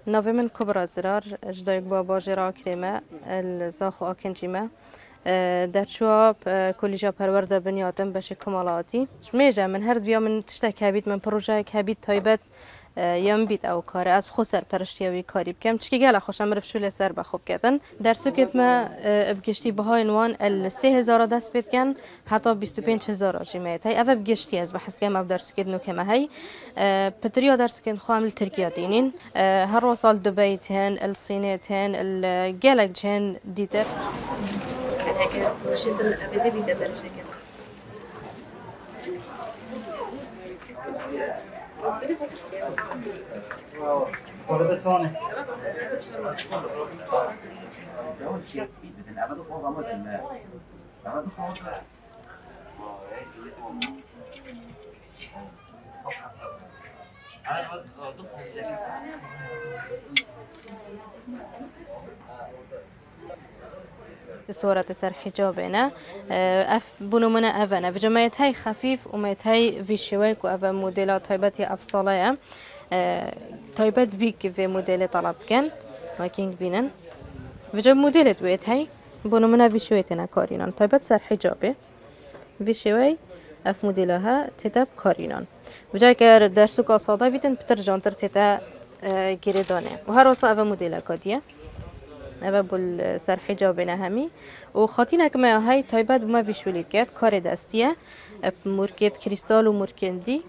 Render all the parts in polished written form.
نوی من کبرا زرار جدایک با باجرا کریمه الزاخو آکنجیمه در شواب کلیجا پرورده بنیادم بشه کمالاتی میجا من هر دویا من تشتا کبید من پروژه کبید تایبت یم بید او کاره از خود سر پرشتیوی کاری بکم چکی گله خوشم رفت شوله سر بخوب کردن در سکت ما بگشتی بهای نوان ال 3000 دست بید کن حتی 25000 جیمه تای اول بگشتی از بحث کم او در سکت نو کم هی پتریا در سکت خامل ترکیه دینین هر وصل دبی تهن الصينية تهن الجالك جهن ديتر صورة سر حجابنا اف بنومنا افنا في جماعة هاي خفيف وميت هاي في شويك وافا موديلات تايبتي افصالية تايبت بيك في موديل طلب كان ماكينج بينن في جم موديل دويت هاي بنومنا في شويتنا كارينان تايبت سر حجابه في شوي اف موديلها تتاب كارينان بجای که در سوق آساده بیتن بترجان تر تتا گیردانه و هر وصا افا موديل کادیه افا بول سر حجابنا همي و خاطينا كما هاي تايبات بما فيشوليت كات كار دستيه موركيت كريستال و موركندي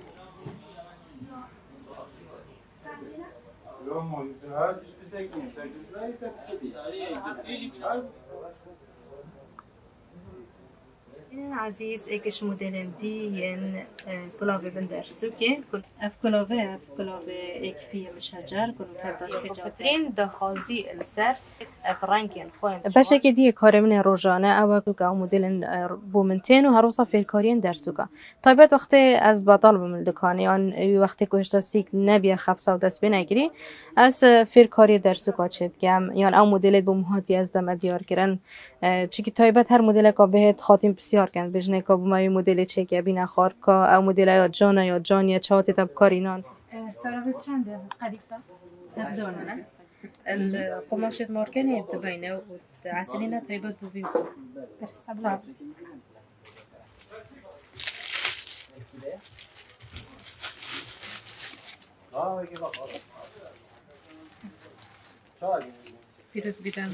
عزيز ايكش موديل دي ين كلافي بندر سوكي اف كلافي ايك فيه مشجر كل كرداش حجاترين دخازي السر اف رانكين خوين باشه که دیگه کار من روزانه او که مدل بومنتین و هر روز فیرکارین در سوکا طيبت وقتی از باطل بمل دکانی آن وقتی کوشت سیک نبی خفص و دست بنگیری از فیرکاری در سوکا چت کم یان او مدل بومهاتی از دم دیار کردن چیکی طيبت هر مدل که بهت خاتم بسیار کن بجنه که بومای مدل چکی بینا خار که او مدل یا جانا یا جانیا چهات تب کارینان سرابت چنده قدیفه تبدونه القماشة ماركانية تبينه وعسلينا طيبات بوفيو استبلار فيروز بيدان